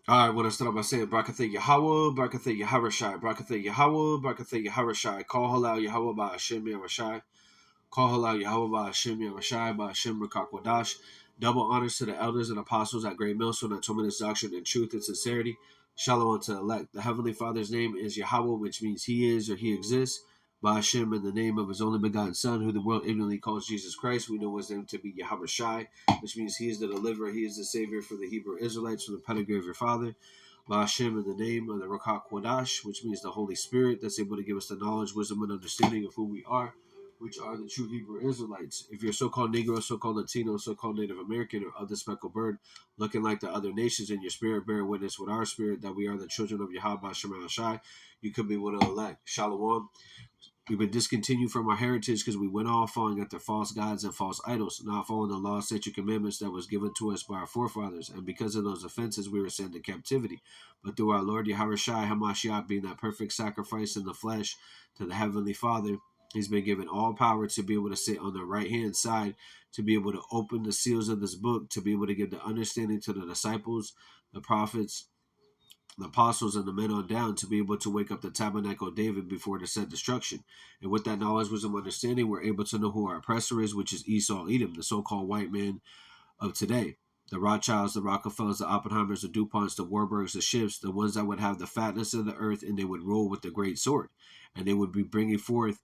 I want to start off by saying Barakatha Yahweh, Barakatha Yaharashai, Barakatha Yahweh, Barakatha Yaharashai, Call Halal Yahweh by Hashem Yaharashai, Call Halal Yahweh by Hashem Yaharashai, by Hashem Rakakwadash. Double honors to the elders and apostles at Great Millstone that told me this doctrine in truth and sincerity. Shalom to the elect. The Heavenly Father's name is Yahweh, which means He is or He exists. By Hashem, in the name of His only begotten Son, who the world ignorantly calls Jesus Christ, we know His name to be Yahweh Shai, which means He is the deliverer, He is the Savior for the Hebrew Israelites from the pedigree of your father. By Hashem, in the name of the Ruach Kodash, which means the Holy Spirit, that's able to give us the knowledge, wisdom, and understanding of who we are, which are the true Hebrew Israelites. If you're so-called Negro, so-called Latino, so-called Native American, or other speckled bird, looking like the other nations, and your spirit bear witness with our spirit that we are the children of Yahweh Shema Shai, you could be one of the elect. Shalom. We've been discontinued from our heritage because we went off following after false gods and false idols, not following the law, statute, commandments that was given to us by our forefathers. And because of those offenses, we were sent to captivity. But through our Lord Yahweh Shai Hamashiach being that perfect sacrifice in the flesh to the Heavenly Father, He's been given all power to be able to sit on the right-hand side, to be able to open the seals of this book, to be able to give the understanding to the disciples, the prophets, the apostles, and the men on down, to be able to wake up the tabernacle of David before the said destruction. And with that knowledge, wisdom, understanding, we're able to know who our oppressor is, which is Esau Edom, the so-called white man of today. The Rothschilds, the Rockefellers, the Oppenheimers, the DuPonts, the Warburgs, the Schiffs, the ones that would have the fatness of the earth, and they would rule with the great sword. And they would be bringing forth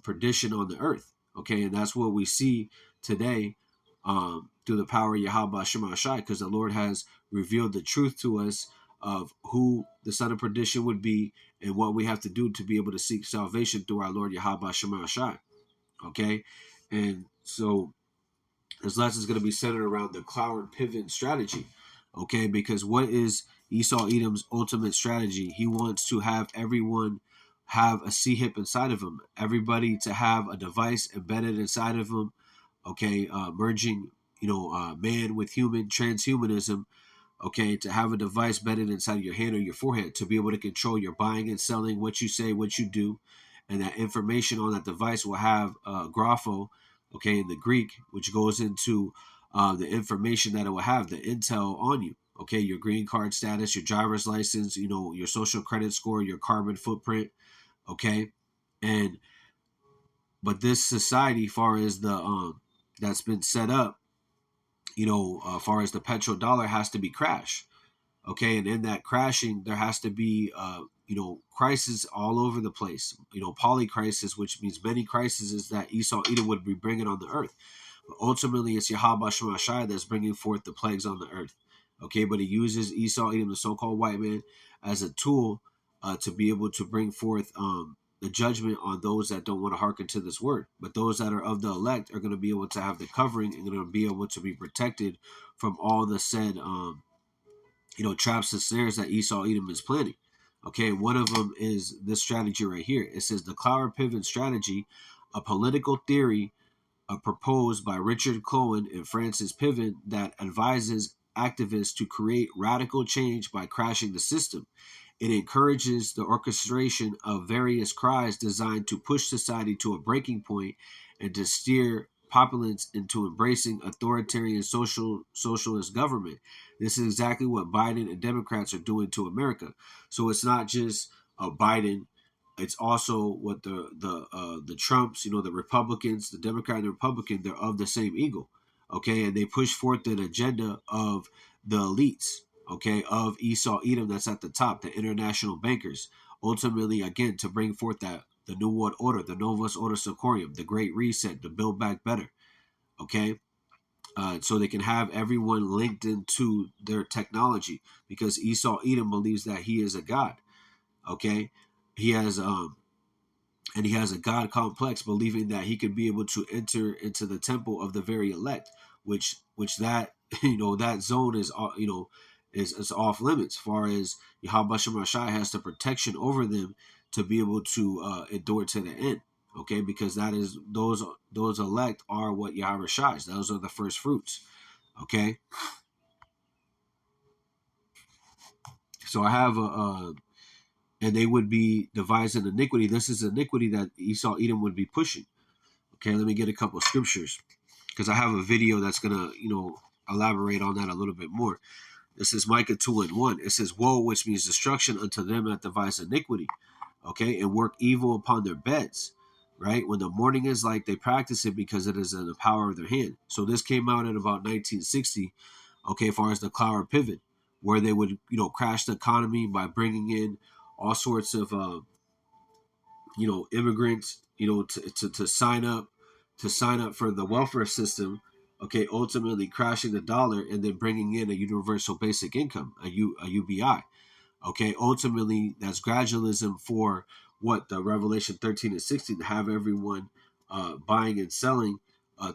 perdition on the earth. Okay, and that's what we see today through the power of Yahweh Shema Shai, because the Lord has revealed the truth to us of who the son of perdition would be and what we have to do to be able to seek salvation through our Lord Yahweh Shema Shai. Okay, and so this lesson is going to be centered around the Cloward Piven strategy. Okay, because what is Esau Edom's ultimate strategy? He wants to have everyone have a C-hip inside of him, everybody to have a device embedded inside of them. Okay, merging, man with human, transhumanism. Okay, to have a device embedded inside of your hand or your forehead to be able to control your buying and selling, what you say, what you do, and that information on that device will have grapho, okay, in the Greek, which goes into the information that it will have, the intel on you. Okay, your green card status, your driver's license, your social credit score, your carbon footprint. Okay, and but this society, far as the that's been set up, far as the petrodollar has to be crashed. Okay, and in that crashing, there has to be, crisis all over the place. Poly crisis, which means many crises that Esau Edom would be bringing on the earth. But ultimately, it's Yahweh Shema Shai that's bringing forth the plagues on the earth. Okay, but he uses Esau Edom, the so-called white man, as a tool to be able to bring forth the judgment on those that don't want to hearken to this word. But those that are of the elect are going to be able to have the covering and going to be able to be protected from all the said traps and snares that Esau Edom is planning. Okay, one of them is this strategy right here. It says the Cloward Piven strategy, a political theory proposed by Richard Cohen and Francis Piven that advises activists to create radical change by crashing the system. It encourages the orchestration of various cries designed to push society to a breaking point and to steer populace into embracing authoritarian socialist government. This is exactly what Biden and Democrats are doing to America. So it's not just Biden; it's also what the Trumps, the Republicans, the Democrat and the Republican, they're of the same eagle. Okay, and they push forth an agenda of the elites. Okay, of Esau Edom that's at the top, the international bankers. Ultimately, again, to bring forth that the New World Order, the Novus Order Seclorum, the Great Reset, the Build Back Better. Okay, so they can have everyone linked into their technology because Esau Edom believes that he is a god. Okay, he has and he has a god complex, believing that he could be able to enter into the temple of the very elect, which that that zone is is off limits. As far as Yahweh Shem Rashai has the protection over them to be able to endure to the end. Okay, because that is those elect are what Yahweh Shai. Those are the first fruits. Okay, so I have and they would be devising iniquity. This is iniquity that Esau Edom would be pushing. Okay, let me get a couple of scriptures because I have a video that's gonna elaborate on that a little bit more. This is Micah 2:1. It says, woe, which means destruction unto them that devise iniquity, okay, and work evil upon their beds, right? When the morning is light, they practice it because it is in the power of their hand. So this came out in about 1960, okay, as far as the Cloward Piven, where they would, crash the economy by bringing in all sorts of, immigrants, to sign up for the welfare system, okay, ultimately crashing the dollar and then bringing in a universal basic income, a UBI. Okay, ultimately, that's gradualism for what the Revelation 13 and 16 to have everyone buying and selling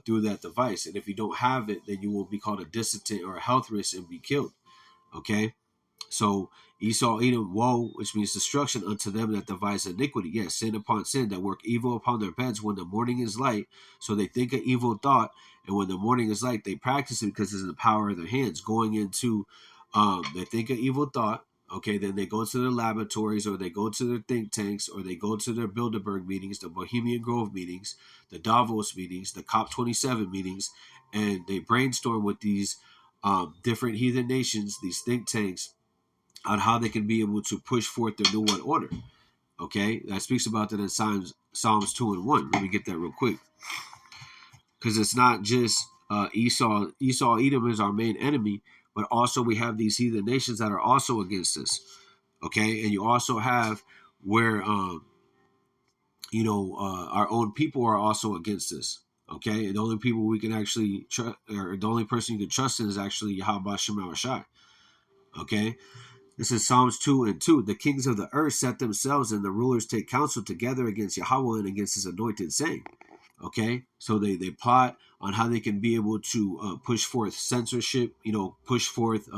through that device. And if you don't have it, then you will be called a dissident or a health risk and be killed. Okay, so Esau, Edom, woe, which means destruction unto them that devise iniquity. Yes, sin upon sin, that work evil upon their beds when the morning is light. So they think an evil thought, and when the morning is light, they practice it because it's in the power of their hands. Going into, they think an evil thought. Okay, then they go to their laboratories, or they go to their think tanks, or they go to their Bilderberg meetings, the Bohemian Grove meetings, the Davos meetings, the COP27 meetings, and they brainstorm with these different heathen nations, these think tanks, on how they can be able to push forth their new world order. Okay, that speaks about that in Psalms 2:1. Let me get that real quick, because it's not just Esau. Edom is our main enemy, but also we have these heathen nations that are also against us. Okay, and you also have where our own people are also against us. Okay, and the only people we can actually trust, or the only person you can trust in, is actually Yahweh Shema Shai. Okay. This is Psalms 2:2. The kings of the earth set themselves, and the rulers take counsel together against Yahweh and against his anointed, saying, okay, so they plot on how they can be able to push forth censorship, push forth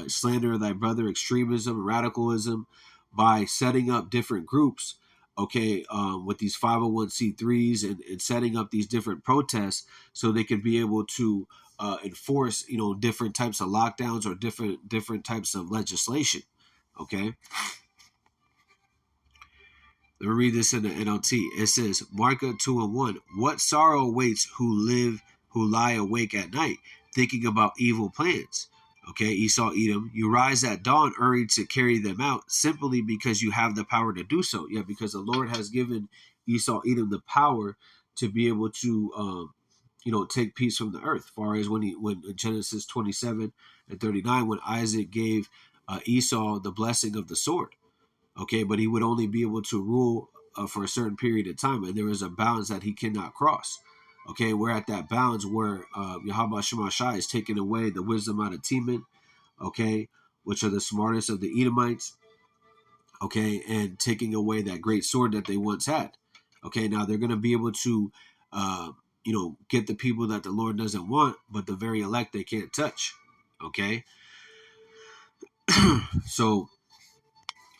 slander of thy brother, extremism, radicalism, by setting up different groups, okay, with these 501c3s, and setting up these different protests so they can be able to enforce, different types of lockdowns or different types of legislation. Okay, let me read this in the NLT. It says, Micah 2:1. What sorrow awaits who lie awake at night, thinking about evil plans. Okay, Esau, Edom, you rise at dawn, early to carry them out, simply because you have the power to do so. Yeah, because the Lord has given Esau, Edom the power to be able to, take peace from the earth. As far as when Genesis 27:39, when Isaac gave Esau the blessing of the sword. Okay, but he would only be able to rule for a certain period of time, and there is a bounds that he cannot cross. Okay, we're at that bounds where Yahweh Shema Shai is taking away the wisdom out of Teman, okay, which are the smartest of the Edomites, okay, and taking away that great sword that they once had. Okay, now they're going to be able to, get the people that the Lord doesn't want, but the very elect they can't touch. Okay, so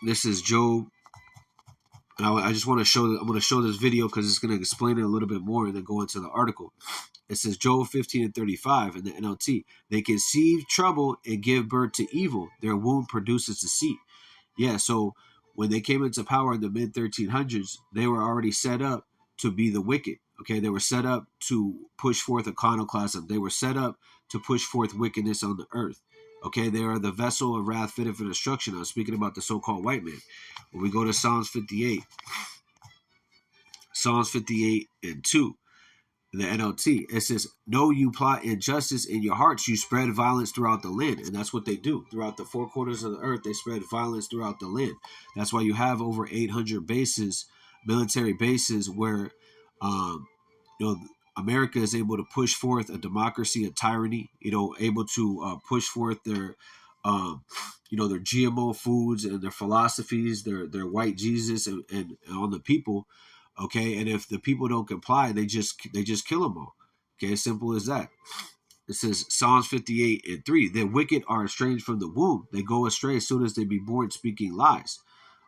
this is Job. And I just want to show. I'm going to show this video because it's going to explain it a little bit more, and then go into the article. It says Job 15:35 in the NLT. They conceive trouble and give birth to evil. Their womb produces deceit. Yeah. So when they came into power in the mid 1300s, they were already set up to be the wicked. Okay, they were set up to push forth iconoclasm. They were set up to push forth wickedness on the earth. Okay, they are the vessel of wrath fitted for destruction. I'm speaking about the so-called white man. When we go to Psalms 58, Psalms 58:2, the NLT, it says, "Know you plot injustice in your hearts, you spread violence throughout the land." And that's what they do. Throughout the four quarters of the earth, they spread violence throughout the land. That's why you have over 800 bases, military bases, where you know, America is able to push forth a democracy, a tyranny, able to push forth their, their GMO foods and their philosophies, their white Jesus and on the people. Okay, and if the people don't comply, they just kill them all. Okay, as simple as that. It says Psalms 58:3. The wicked are estranged from the womb. They go astray as soon as they be born, speaking lies.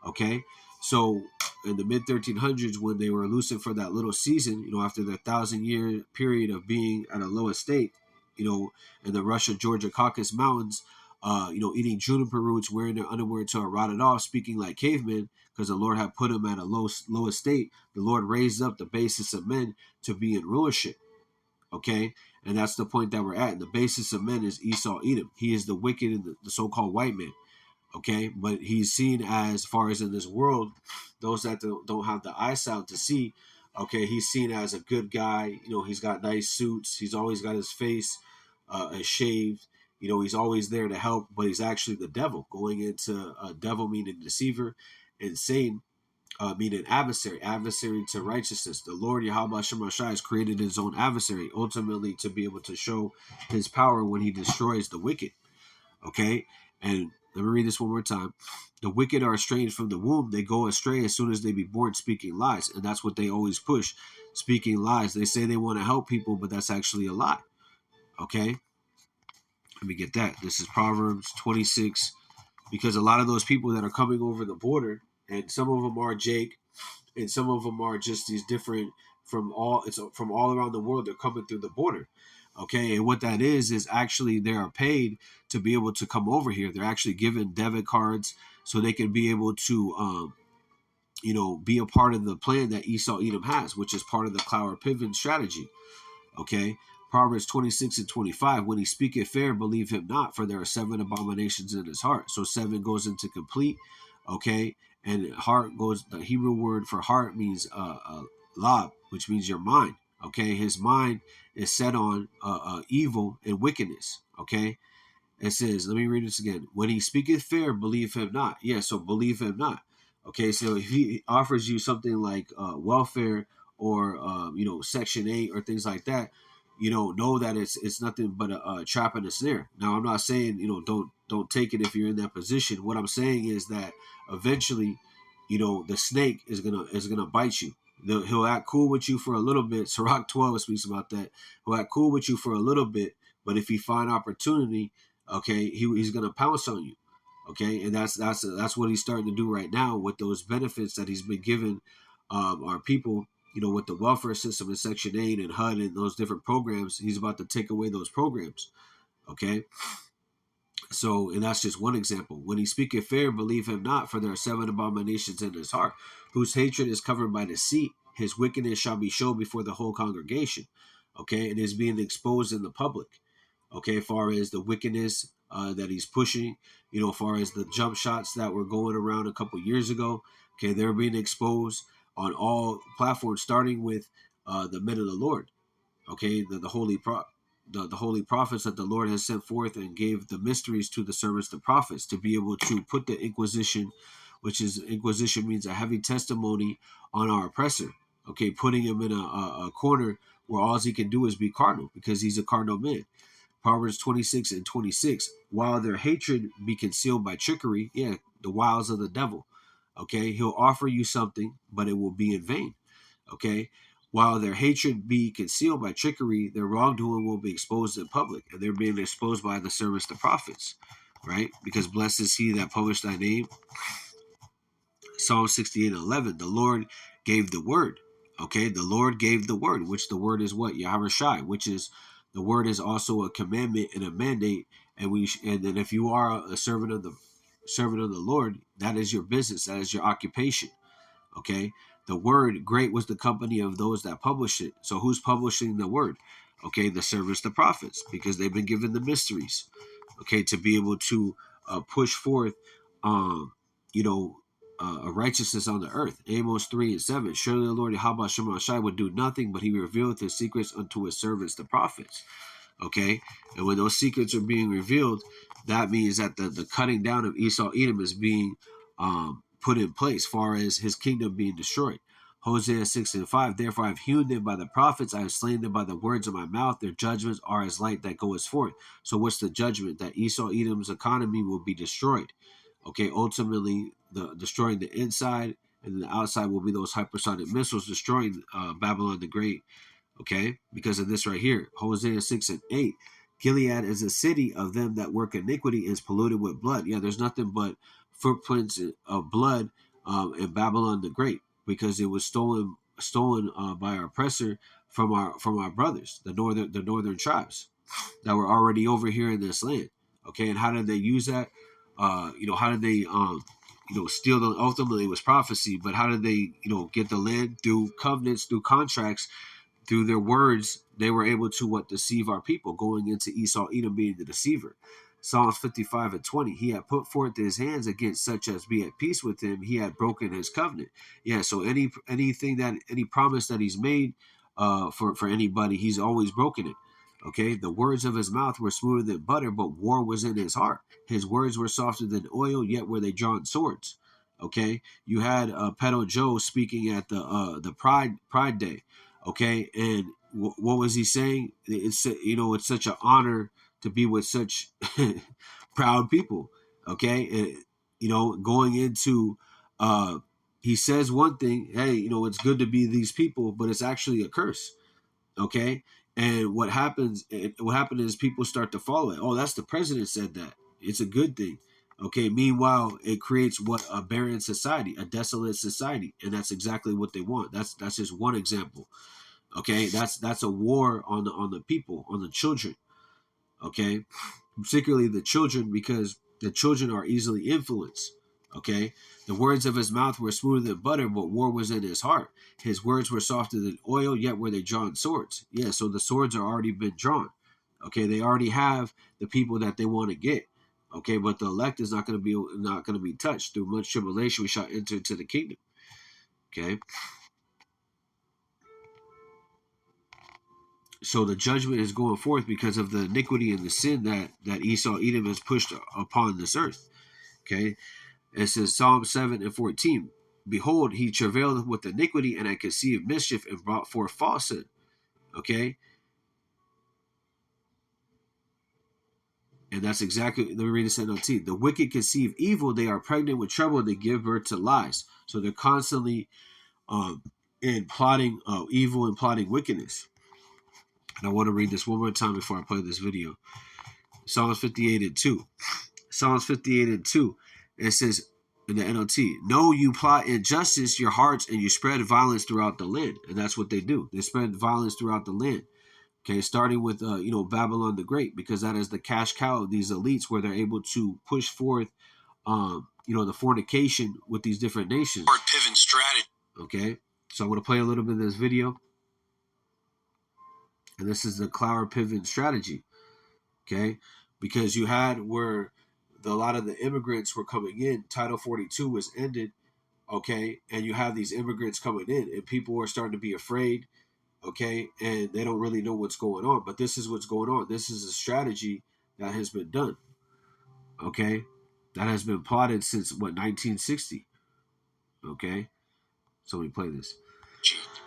Okay, so in the mid 1300s, when they were loosened for that little season, after their 1,000-year period of being at a low estate, in the Russia, Georgia, Caucasus Mountains, eating juniper roots, wearing their underwear till it rotted off, speaking like cavemen, because the Lord had put them at a low estate. The Lord raised up the basis of men to be in rulership. Okay, And that's the point that we're at. And the basis of men is Esau Edom. He is the wicked and the so-called white man. Okay, but he's seen as far as in this world, those that don't have the eyesight to see, okay, he's seen as a good guy. He's got nice suits. He's always got his face shaved. He's always there to help, but he's actually the devil, going into devil meaning deceiver, and Satan meaning adversary to righteousness. The Lord Yahweh Hashem Shai has created his own adversary, ultimately to be able to show his power when he destroys the wicked. Okay, and let me read this one more time. The wicked are estranged from the womb. They go astray as soon as they be born, speaking lies. And that's what they always push, speaking lies. They say they want to help people, but that's actually a lie. Okay? Let me get that. This is Proverbs 26. Because a lot of those people that are coming over the border, and some of them are Jake, and some of them are just these different from all around the world. They're coming through the border. Okay, and what that is actually they are paid to be able to come over here. They're actually given debit cards so they can be able to, be a part of the plan that Esau Edom has, which is part of the Cloward Piven strategy. Okay, Proverbs 26 and 25. When he speaketh fair, believe him not, for there are 7 abominations in his heart. So 7 goes into complete. Okay, and heart goes. The Hebrew word for heart means lab, which means your mind. Okay, his mind is set on evil and wickedness. Okay, it says, let me read this again. When he speaketh fair, believe him not. Yeah, so believe him not. Okay, so if he offers you something like welfare or Section 8 or things like that, know that it's nothing but a trap and a snare. Now, I'm not saying don't take it if you're in that position. What I'm saying is that eventually, the snake is gonna bite you. He'll act cool with you for a little bit. Sirach 12 speaks about that. He'll act cool with you for a little bit, but if he find opportunity, okay, he's gonna pounce on you. Okay, and that's what he's starting to do right now with those benefits that he's been giving our people. With the welfare system in Section 8 and HUD and those different programs, he's about to take away those programs. Okay. So, and that's just one example. When he speaketh fair, believe him not, for there are 7 abominations in his heart, whose hatred is covered by deceit. His wickedness shall be shown before the whole congregation. Okay, and is being exposed in the public. Okay, as far as the wickedness that he's pushing, as far as the jump shots that were going around a couple years ago. Okay, they're being exposed on all platforms, starting with the men of the Lord. Okay, the holy prophets that the Lord has sent forth and gave the mysteries to the servants, the prophets, to be able to put the Inquisition, Inquisition means a heavy testimony on our oppressor. Okay, putting him in a corner where all he can do is be cardinal because he's a cardinal man. Proverbs 26 and 26. While their hatred be concealed by trickery, the wiles of the devil. Okay, he'll offer you something, but it will be in vain. Okay, while their hatred be concealed by trickery, their wrongdoing will be exposed in public, and they're being exposed by the servants, the prophets, right? Because blessed is he that published thy name. Psalm 68 and 11. The Lord gave the word. Okay, the Lord gave the word, which the word is what? Yahweh Shai, which is the word is also a commandment and a mandate. And then if you are a servant of the Lord, that is your business, that is your occupation. Okay, the word, great was the company of those that published it. So who's publishing the word? Okay, the servants, the prophets, because they've been given the mysteries. Okay, to be able to push forth, a righteousness on the earth. Amos 3 and 7. Surely the Lord Yahweh Shema Shai would do nothing, but he revealed his secrets unto his servants, the prophets. Okay, and when those secrets are being revealed, that means that the cutting down of Esau Edom is being put in place, far as his kingdom being destroyed. Hosea 6 and 5. Therefore I have hewn them by the prophets, I have slain them by the words of my mouth. Their judgments are as light that goeth forth. So what's the judgment? That Esau Edom's economy will be destroyed. Okay, ultimately destroying the inside, and the outside will be those hypersonic missiles destroying Babylon the Great. Okay, because of this right here, Hosea 6 and 8. Gilead is a city of them that work iniquity, is polluted with blood. Yeah, there's nothing but footprints of blood in Babylon the Great, because it was stolen by our oppressor from our brothers, the northern tribes that were already over here in this land. Okay, and how did they use that? How did they steal the, ultimately it was prophecy, but how did they get the land? Through covenants, through contracts, through their words, they were able to deceive our people, going into Esau, Edom being the deceiver. Psalms 55:20. He had put forth his hands against such as be at peace with him. He had broken his covenant. Yeah. So any promise that he's made for anybody, he's always broken it. Okay. The words of his mouth were smoother than butter, but war was in his heart. His words were softer than oil, yet were they drawn swords. Okay. You had Pedo Joe speaking at the Pride Day. Okay, and what was he saying? It's such an honor to be with such proud people. Okay, and going into he says one thing, hey, it's good to be these people, but it's actually a curse. Okay, and what happened is people start to follow it. Oh, that's the president said that. It's a good thing. Okay, meanwhile, it creates what a barren society, a desolate society, and that's exactly what they want. That's just one example. Okay, that's a war on the people, on the children. Okay, particularly the children, because the children are easily influenced. Okay, the words of his mouth were smoother than butter, but war was in his heart. His words were softer than oil, yet were they drawn swords. Yeah, so the swords are already been drawn. Okay, they already have the people that they want to get. Okay, but the elect is not going to be touched. Through much tribulation we shall enter into the kingdom. Okay. So the judgment is going forth because of the iniquity and the sin that Esau Edom has pushed upon this earth. Okay, it says Psalm 7:14. Behold, he travailed with iniquity and had conceived mischief and brought forth falsehood. Okay, and that's exactly. Let me read this NLT. The wicked conceive evil; they are pregnant with trouble. And they give birth to lies. So they're constantly in plotting evil and plotting wickedness. And I want to read this one more time before I play this video. Psalms 58:2. Psalms 58:2. It says in the NLT, no, you plot injustice, your hearts, and you spread violence throughout the land. And that's what they do. They spread violence throughout the land. Okay, starting with Babylon the Great, because that is the cash cow of these elites, where they're able to push forth the fornication with these different nations. Piven strategy. Okay, so I'm going to play a little bit of this video. And this is the Cloward Piven strategy. Okay, because you had where a lot of the immigrants were coming in, Title 42 was ended. Okay, and you have these immigrants coming in, and people are starting to be afraid. Okay, and they don't really know what's going on, but this is what's going on. This is a strategy that has been done. Okay, that has been plotted since 1960. Okay, so let me play this.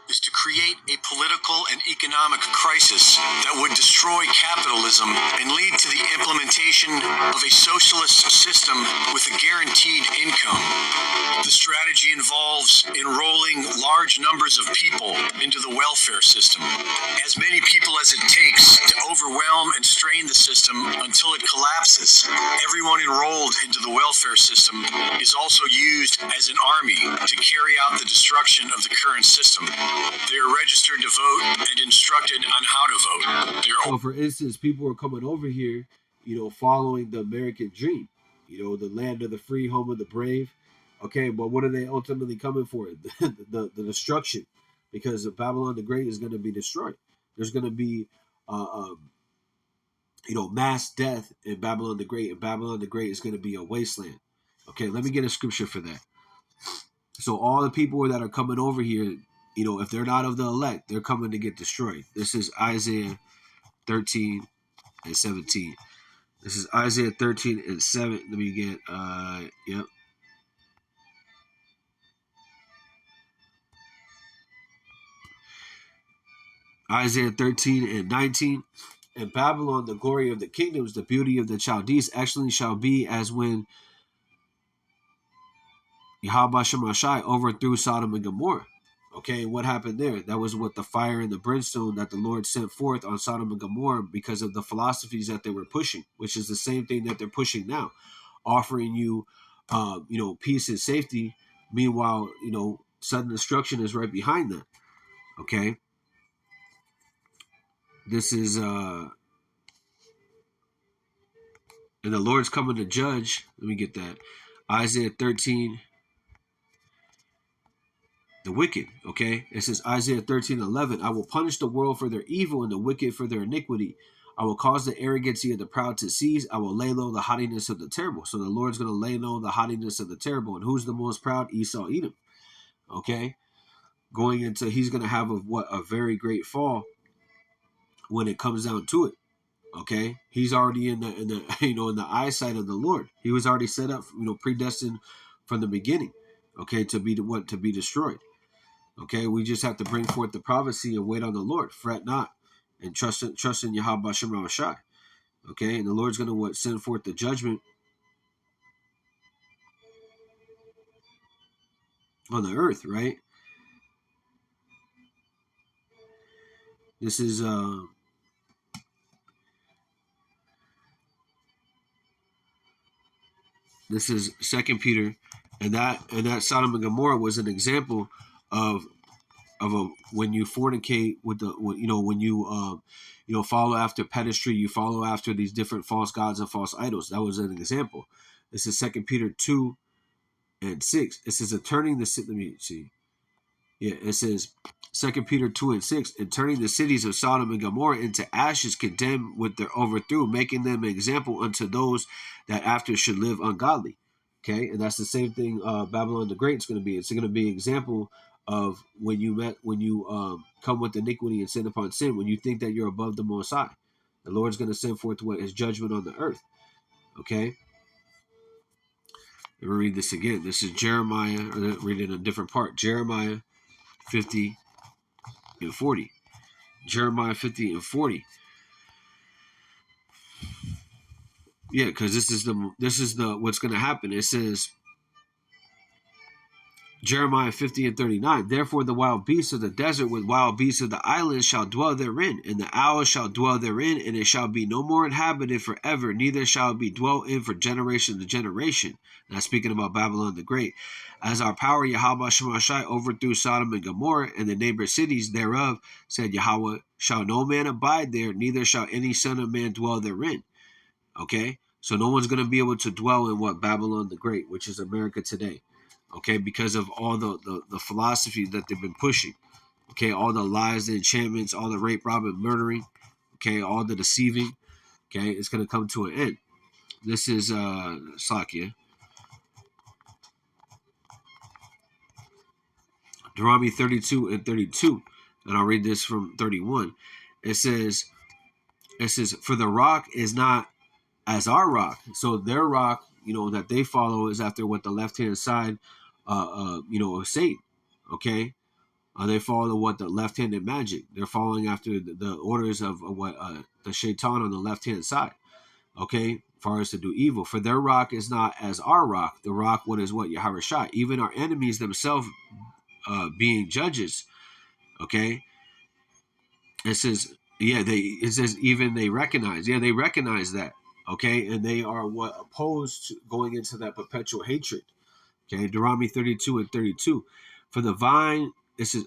Is to create a political and economic crisis that would destroy capitalism and lead to the implementation of a socialist system with a guaranteed income. The strategy involves enrolling large numbers of people into the welfare system, as many people as it takes to overwhelm and strain the system until it collapses. Everyone enrolled into the welfare system is also used as an army to carry out the destruction of the current system. They are registered to vote and instructed on how to vote. So, for instance, people are coming over here, following the American dream, the land of the free, home of the brave. Okay, but what are they ultimately coming for? the destruction, because Babylon the Great is going to be destroyed. There's going to be, mass death in Babylon the Great, and Babylon the Great is going to be a wasteland. Okay, let me get a scripture for that. So all the people that are coming over here, if they're not of the elect, they're coming to get destroyed. This is Isaiah 13:17. This is Isaiah 13:7. Let me get, yep. Isaiah 13:19. In Babylon, the glory of the kingdoms, the beauty of the Chaldees, excellent shall be as when Yahweh Shemashai overthrew Sodom and Gomorrah. Okay, what happened there? That was what the fire and the brimstone that the Lord sent forth on Sodom and Gomorrah because of the philosophies that they were pushing, which is the same thing that they're pushing now, offering you, peace and safety. Meanwhile, sudden destruction is right behind them. Okay, this is and the Lord's coming to judge. Let me get that. Isaiah 13. the wicked. Okay, it says Isaiah 13:11. I will punish the world for their evil and the wicked for their iniquity. I will cause the arrogancy of the proud to cease. I will lay low the haughtiness of the terrible. So the Lord's going to lay low the haughtiness of the terrible. And who's the most proud? Esau, Edom. Okay, going into, he's going to have a very great fall when it comes down to it. Okay, he's already in the in the eyesight of the Lord. He was already set up, predestined from the beginning. Okay, to be to be destroyed. Okay, we just have to bring forth the prophecy and wait on the Lord. Fret not, and trust in Yahweh Shem Shai. Okay, and the Lord's going to send forth the judgment on the earth. Right. This is Second Peter, and that Sodom and Gomorrah was an example of a when you fornicate with when you follow after pedestry, you follow after these different false gods and false idols. That was an example. This is 2 Peter 2:6. It says, turning the let me see. Yeah, it says 2 Peter 2:6, and turning the cities of Sodom and Gomorrah into ashes, condemned with their overthrow, making them an example unto those that after should live ungodly. Okay, and that's the same thing Babylon the Great is going to be. It's going to be an example of when you come with iniquity and sin upon sin, when you think that you're above the Most High. The Lord's going to send forth his judgment on the earth. Okay? Let me read this again. This is Jeremiah, or read it in a different part. Jeremiah 50 and 40. Jeremiah 50 and 40. Yeah, because this is the what's going to happen. It says Jeremiah 50 and 39. Therefore the wild beasts of the desert with wild beasts of the islands shall dwell therein, and the owl shall dwell therein, and it shall be no more inhabited forever, neither shall it be dwelt in for generation to generation. Now speaking about Babylon the Great. As our power Yahweh Shemashai overthrew Sodom and Gomorrah and the neighbor cities thereof, said Yahweh, shall no man abide there, neither shall any son of man dwell therein. Okay? So no one's going to be able to dwell in Babylon the Great, which is America today. Okay, because of all the philosophy that they've been pushing. Okay, all the lies, the enchantments, all the rape, robbing, murdering. Okay, all the deceiving. Okay, it's going to come to an end. This is Sakya. Deuteronomy 32 and 32. And I'll read this from 31. It says, for the rock is not as our rock. So their rock, that they follow is after what the left-hand side of Satan. Okay, they follow what the left-handed magic. They're following after the orders of what the shaitan on the left-hand side. Okay, as far as to do evil. For their rock is not as our rock. The rock, what is what? Yahweh Shai. Even our enemies themselves being judges. Okay, it says, it says even they recognize. Yeah, they recognize that. Okay, and they are what opposed to going into that perpetual hatred. Okay, Deuteronomy 32 and 32. For the vine,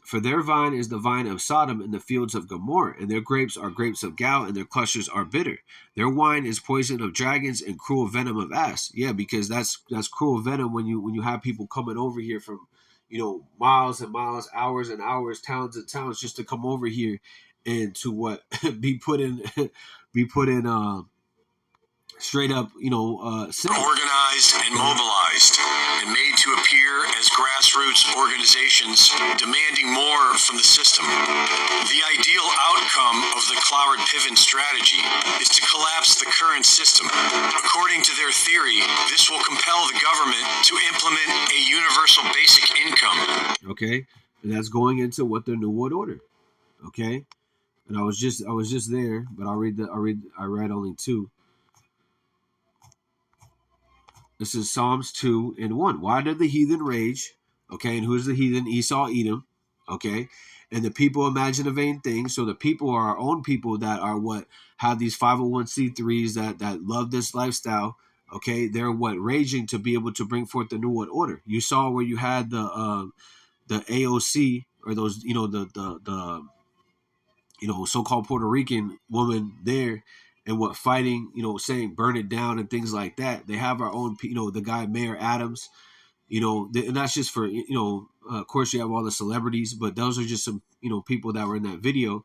for their vine is the vine of Sodom and the fields of Gomorrah, and their grapes are grapes of gall, and their clusters are bitter. Their wine is poison of dragons and cruel venom of asps. Yeah, because that's cruel venom when you have people coming over here from, miles and miles, hours and hours, towns and towns, just to come over here and to what be put in straight up, organized and mobilized and made to appear as grassroots organizations demanding more from the system. The ideal outcome of the Cloward Piven strategy is to collapse the current system. According to their theory, this will compel the government to implement a universal basic income. Okay, and that's going into what the New World Order. Okay, and I was just there, but I read only two. This is Psalms 2 and 1. Why did the heathen rage? Okay, and who's the heathen? Esau, Edom. Okay, and the people imagine a vain thing. So the people are our own people that are what have these 501c3s that love this lifestyle. Okay, they're what raging to be able to bring forth the New World Order. You saw where you had the AOC or those the so-called Puerto Rican woman there. And what fighting, saying burn it down and things like that. They have our own, the guy Mayor Adams, and that's just for Of course, you have all the celebrities, but those are just some, people that were in that video.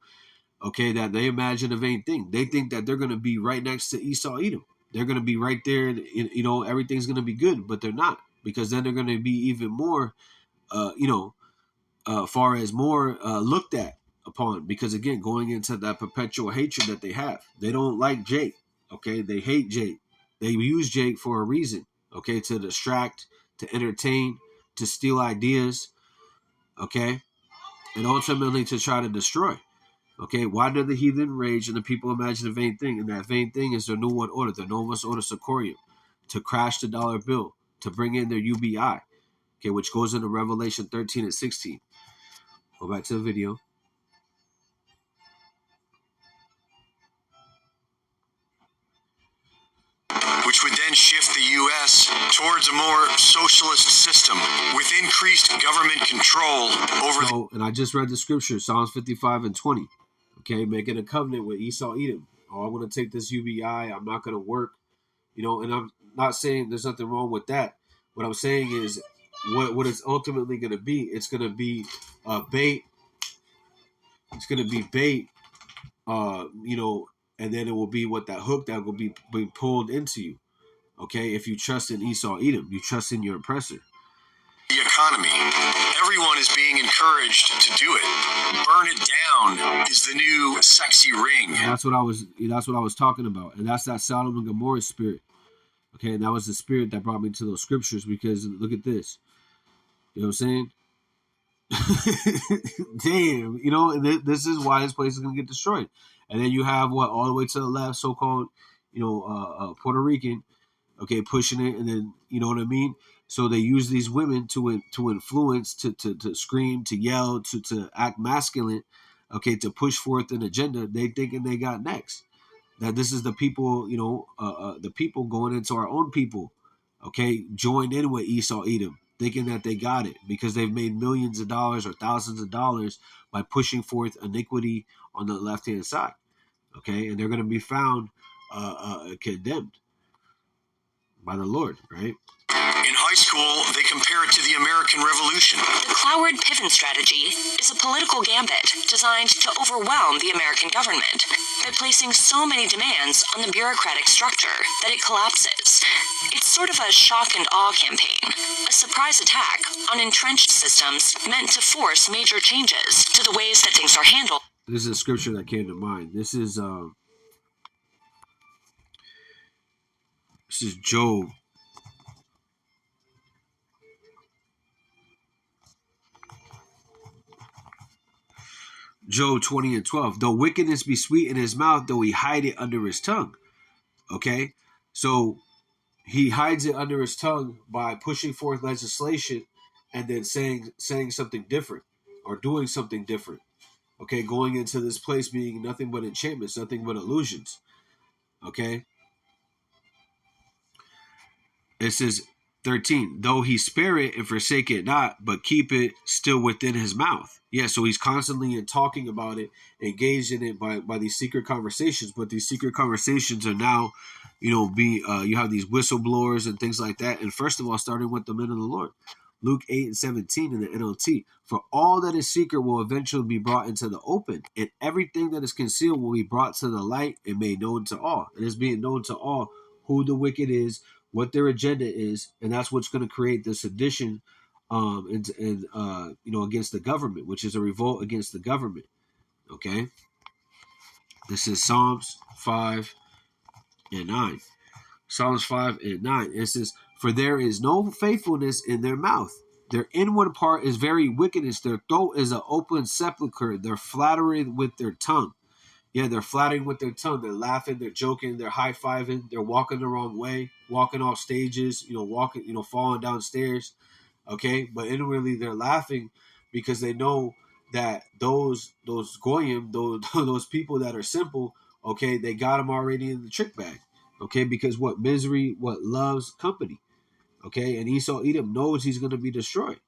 Okay, that they imagine a vain thing. They think that they're going to be right next to Esau, Edom. They're going to be right there, and everything's going to be good, but they're not, because then they're going to be even more, far as more looked at upon. Because again, going into that perpetual hatred that they have, they don't like Jake. Okay, they hate Jake. They use Jake for a reason. Okay, to distract, to entertain, to steal ideas. Okay, and ultimately to try to destroy. Okay, why do the heathen rage and the people imagine a vain thing? And that vain thing is their New World Order, the Novus Order Securium, to crash the dollar bill, to bring in their UBI, okay, which goes into Revelation 13 and 16. Go back to the video. Which would then shift the U.S. towards a more socialist system with increased government control over and I just read the scripture, Psalms 55 and 20. Okay, making a covenant with Esau, Edom. Oh, I'm going to take this UBI. I'm not going to work. And I'm not saying there's nothing wrong with that. What I'm saying is what it's ultimately going to be. It's going to be bait. It's going to be bait, and then it will be what that hook that will be pulled into you. Okay, if you trust in Esau, Edom, you trust in your oppressor. The economy. Everyone is being encouraged to do it. Burn it down is the new sexy ring. And that's what I was talking about, and that's that Sodom and Gomorrah spirit. Okay, and that was the spirit that brought me to those scriptures, because look at this. You know what I'm saying? Damn, and this is why this place is going to get destroyed. And then you have all the way to the left, so-called, Puerto Rican, okay, pushing it, and then, you know what I mean? So they use these women to influence, to scream, to yell, to act masculine, okay, to push forth an agenda they thinking they got next. That this is the people, the people going into our own people, okay, joined in with Esau, Edom, thinking that they got it because they've made millions of dollars or thousands of dollars by pushing forth iniquity on the left-hand side, okay, and they're going to be found condemned by the Lord, right? In high school, they compare it to the American Revolution. The Cloward Piven strategy is a political gambit designed to overwhelm the American government by placing so many demands on the bureaucratic structure that it collapses. It's sort of a shock and awe campaign, a surprise attack on entrenched systems meant to force major changes to the ways that things are handled. This is a scripture that came to mind. This is Job. Job 20 and 12. Though wickedness be sweet in his mouth, though he hide it under his tongue. Okay? So he hides it under his tongue by pushing forth legislation and then saying something different or doing something different. Okay? Going into this place being nothing but enchantments, nothing but illusions. Okay? It says 13, though he spare it and forsake it not, but keep it still within his mouth. Yeah, so he's constantly talking about it, engaged in it by these secret conversations, but these secret conversations are now, you have these whistleblowers and things like that. And first of all, starting with the men of the Lord. Luke 8 and 17 in the NLT. For all that is secret will eventually be brought into the open, and everything that is concealed will be brought to the light and made known to all. It is being known to all who the wicked is, what their agenda is, and that's what's going to create the sedition, against the government, which is a revolt against the government. Okay, this is Psalms 5 and 9. Psalms 5 and 9. It says, "For there is no faithfulness in their mouth. Their inward part is very wickedness. Their throat is an open sepulchre. They're flattering with their tongue." Yeah, they're flattering with their tongue. They're laughing. They're joking. They're high-fiving. They're walking the wrong way, walking off stages, falling downstairs. Okay, but inwardly they're laughing because they know that those goyim, those people that are simple, okay, they got them already in the trick bag. Okay, because what misery, what loves company. Okay, and Esau Edom knows he's going to be destroyed.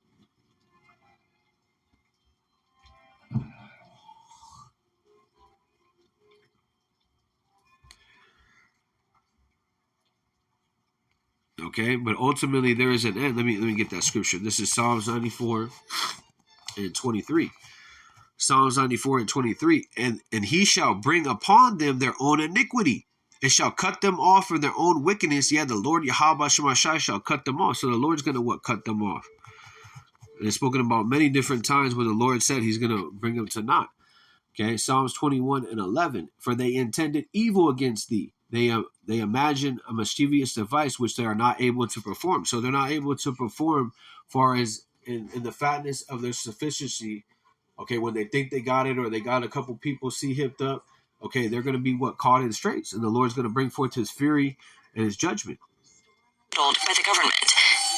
Okay, but ultimately there is an end. Let me get that scripture. This is Psalms 94 and 23. Psalms 94 and 23. And he shall bring upon them their own iniquity, and shall cut them off for their own wickedness. Yeah, the Lord Yahweh Shemashai shall cut them off. So the Lord's going to what? Cut them off. And it's spoken about many different times where the Lord said he's going to bring them to naught. Okay, Psalms 21 and 11. For they intended evil against thee. They imagine a mischievous device which they are not able to perform. So they're not able to perform far as in the fatness of their sufficiency. Okay, when they think they got it or they got a couple people hipped up, okay, they're going to be what? Caught in straits. And the Lord's going to bring forth his fury and his judgment. By the government.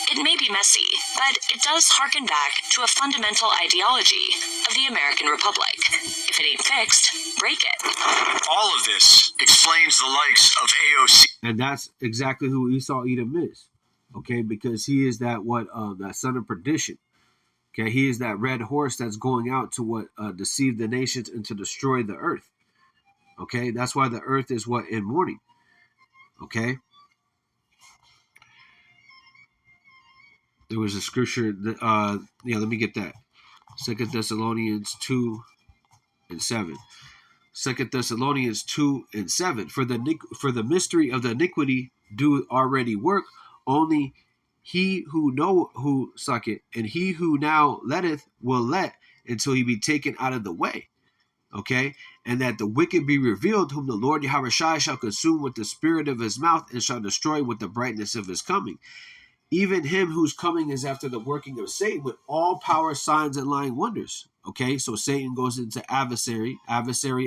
It may be messy, but it does harken back to a fundamental ideology of the American Republic. If it ain't fixed, break it. All of this explains the likes of AOC. And that's exactly who Esau Edom is. Okay, because he is that that son of perdition. Okay, he is that red horse that's going out to deceive the nations and to destroy the earth. Okay, that's why the earth is in mourning. Okay. There was a scripture that, let me get that. 2 Thessalonians 2 and 7. 2 Thessalonians 2 and 7. For the mystery of the iniquity do already work, only he who suck it, and he who now letteth will let until he be taken out of the way. Okay? And that the wicked be revealed, whom the Lord Yahweh shall consume with the spirit of his mouth, and shall destroy with the brightness of his coming. Even him whose coming is after the working of Satan with all power, signs, and lying wonders. Okay, so Satan goes into adversary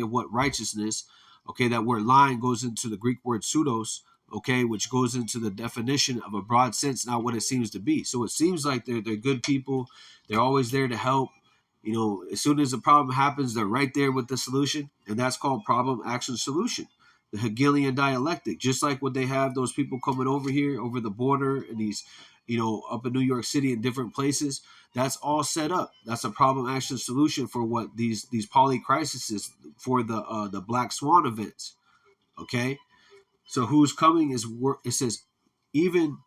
of what? Righteousness. Okay, that word lying goes into the Greek word pseudos, okay, which goes into the definition of a broad sense, not what it seems to be. So it seems like they're good people. They're always there to help. You know, as soon as a problem happens, they're right there with the solution, and that's called problem, action, solution. The Hegelian dialectic, just like what they have those people coming over here, over the border, and these, up in New York City and different places. That's all set up. That's a problem, action, solution for what these polycrises for the Black Swan events. Okay, so who's coming is it says, even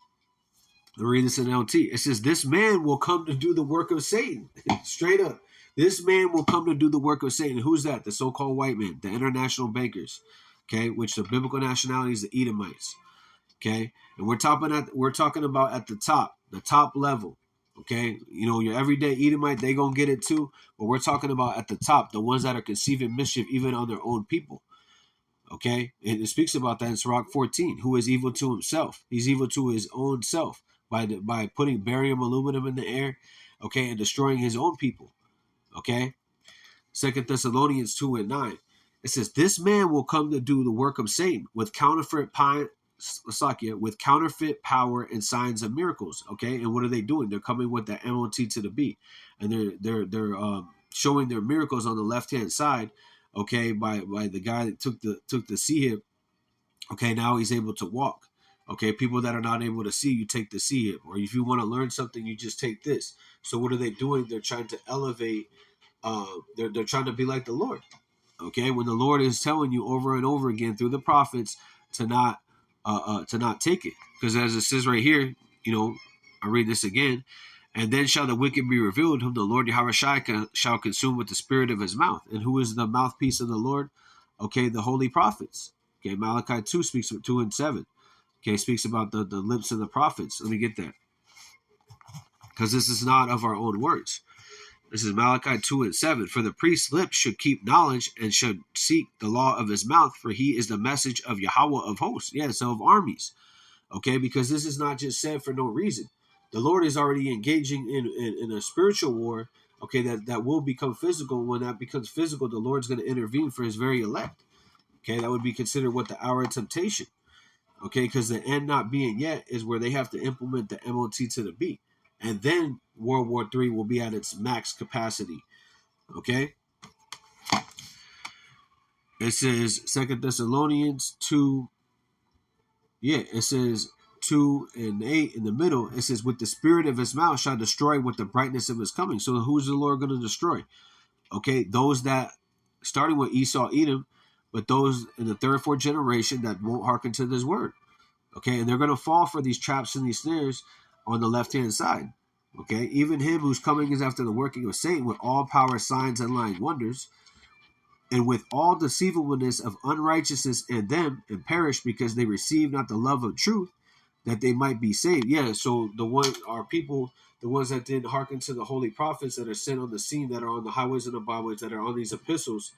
I'll read this in LT. It says, this man will come to do the work of Satan. Straight up, this man will come to do the work of Satan. Who's that? The so-called white man, the international bankers. Okay, which the biblical nationality is the Edomites. Okay, and we're talking about at the top level. Okay, your everyday Edomite, they gonna get it too, but we're talking about at the top, the ones that are conceiving mischief even on their own people. Okay, and it speaks about that in Sirach 14. Who is evil to himself? He's evil to his own self by putting barium aluminum in the air. Okay, and destroying his own people. Okay, 2 Thessalonians 2 and 9. It says, this man will come to do the work of Satan with counterfeit power and signs of miracles. Okay, and what are they doing? They're coming with the MOT to the B, and they're showing their miracles on the left hand side. Okay, by the guy that took the sea hip. Okay, now he's able to walk. Okay, people that are not able to see, you take the sea hip, or if you want to learn something, you just take this. So what are they doing? They're trying to elevate. They're trying to be like the Lord. Okay, when the Lord is telling you over and over again through the prophets to not take it, because as it says right here, I read this again, and then shall the wicked be revealed, whom the Lord Yahweh shall consume with the spirit of his mouth. And who is the mouthpiece of the Lord? Okay, the holy prophets. Okay, Malachi 2 speaks of 2 and 7. Okay, speaks about the lips of the prophets. Let me get that, because this is not of our own words. This is Malachi 2 and 7. For the priest's lips should keep knowledge and should seek the law of his mouth, for he is the message of Yahweh of hosts. Yeah, so of armies. Okay, because this is not just said for no reason. The Lord is already engaging in a spiritual war, okay, that will become physical. When that becomes physical, the Lord's going to intervene for his very elect. Okay, that would be considered what the hour of temptation. Okay, because the end not being yet is where they have to implement the MOT to the B. And then World War III will be at its max capacity. Okay? It says 2 Thessalonians 2. Yeah, it says 2 and 8 in the middle. It says, with the spirit of his mouth shall destroy with the brightness of his coming. So who's the Lord going to destroy? Okay, those that, starting with Esau, Edom, but those in the third, fourth generation that won't hearken to this word. Okay, and they're going to fall for these traps and these snares on the left-hand side. Okay, even him who's coming is after the working of Satan with all power, signs, and lying wonders, and with all deceivableness of unrighteousness in them, and perish because they receive not the love of truth, that they might be saved. Yeah, so our people, the ones that didn't hearken to the holy prophets that are sent on the scene, that are on the highways and the byways, that are on these epistles.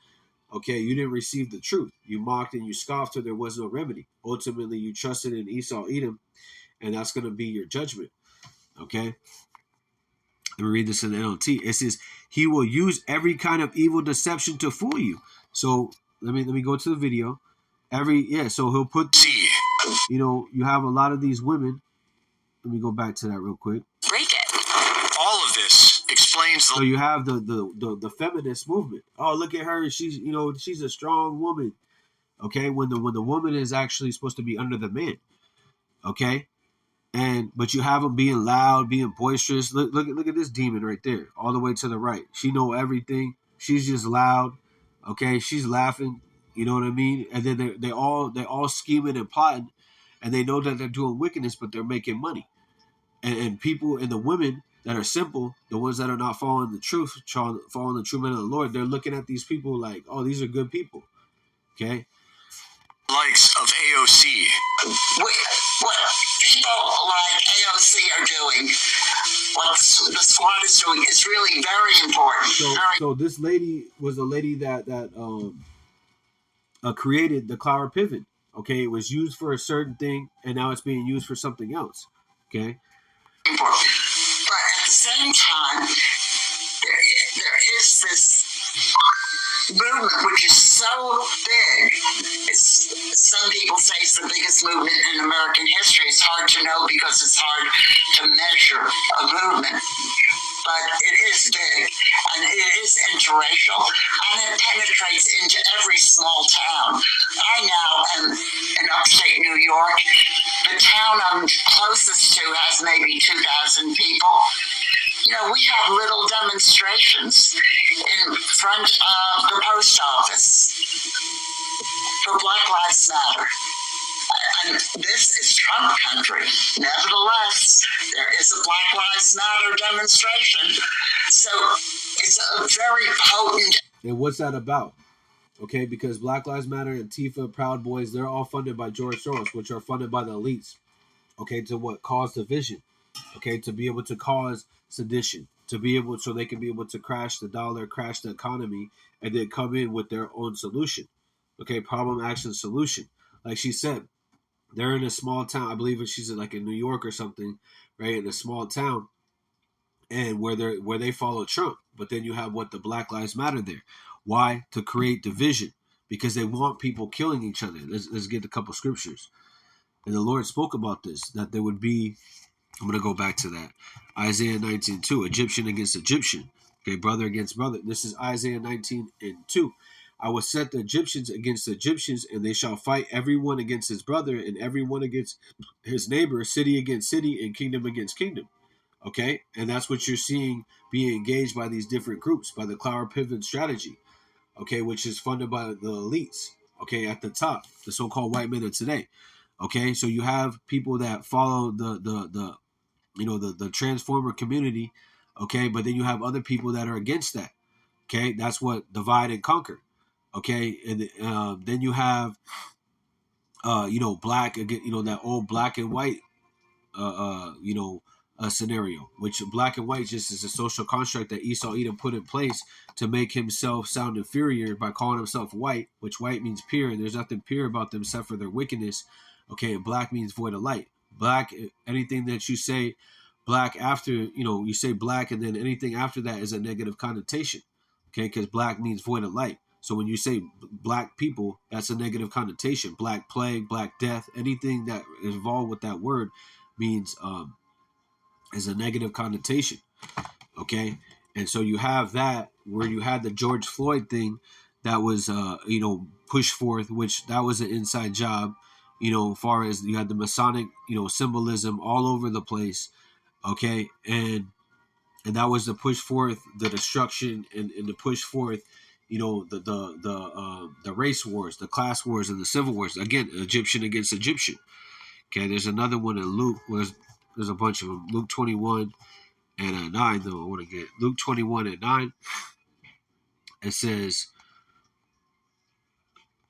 Okay, you didn't receive the truth. You mocked and you scoffed, and there was no remedy. Ultimately, you trusted in Esau, Edom, and that's going to be your judgment. Okay, let me read this in the NLT. It says, "He will use every kind of evil deception to fool you." So let me go to the video. So he'll put, you have a lot of these women. Let me go back to that real quick. Break it. All of this explains So you have the feminist movement. Oh, look at her. She's a strong woman. Okay, when the woman is actually supposed to be under the man. Okay, but you have them being loud, being boisterous. Look at this demon right there, all the way to the right. She know everything. She's just loud. Okay, she's laughing. You know what I mean? And then they all scheming and plotting, and they know that they're doing wickedness, but they're making money. And people and the women that are simple, the ones that are not following the truth, following the true men of the Lord, they're looking at these people like, oh, these are good people. Okay. Likes of AOC. What people like AOC are doing, what the squad is doing, is really very important. So this lady was a lady that created the Cloward Piven. Okay, it was used for a certain thing, and now it's being used for something else. Okay. Important. But at the same time, there is this movement which is so big. Some people say it's the biggest movement in American history. It's hard to know because it's hard to measure a movement. But it is big, and it is interracial, and it penetrates into every small town. I now am in upstate New York. The town I'm closest to has maybe 2,000 people. We have little demonstrations in front of the post office for Black Lives Matter. And this is Trump country. Nevertheless, there is a Black Lives Matter demonstration. So it's a very potent. And what's that about? Okay, because Black Lives Matter, Antifa, Proud Boys, they're all funded by George Soros, which are funded by the elites. Okay, to what? Cause division. Okay, to be able to cause sedition, so they can be able to crash the dollar, crash the economy, and then come in with their own solution. Okay, problem, action, solution. Like she said, they're in a small town. I believe she's in New York or something, right? In a small town, and where they follow Trump. But then you have the Black Lives Matter there. Why? To create division, because they want people killing each other. Let's get a couple scriptures. And the Lord spoke about this, that there would be. I'm going to go back to that. Isaiah 19:2, Egyptian against Egyptian. Okay, brother against brother. This is Isaiah 19:2. I will set the Egyptians against the Egyptians, and they shall fight everyone against his brother, and everyone against his neighbor, city against city, and kingdom against kingdom. Okay, and that's what you're seeing being engaged by these different groups, by the Cloward Piven strategy. Okay, which is funded by the elites. Okay, at the top, the so-called white men of today. Okay, so you have people that follow the transformer community. Okay, but then you have other people that are against that. Okay, that's what divide and conquer. Okay, and then you have black again, that old black and white scenario, which black and white just is a social construct that Esau Edom put in place to make himself sound inferior by calling himself white, which white means pure, and there's nothing pure about them except for their wickedness. Okay, and black means void of light. Black, anything that you say black after, you say black, and then anything after that is a negative connotation. Okay, because black means void of light. So when you say black people, that's a negative connotation. Black plague, black death, anything that is involved with that word means is a negative connotation. Okay, and so you have that where you had the George Floyd thing that was pushed forth, which that was an inside job. As far as you had the Masonic symbolism all over the place. Okay, and that was to push forth the destruction and to push forth the race wars, the class wars, and the civil wars. Again, Egyptian against Egyptian. Okay, there's another one in Luke. There's a bunch of them. Luke 21 and 9, though. I want to get Luke 21 and 9. It says,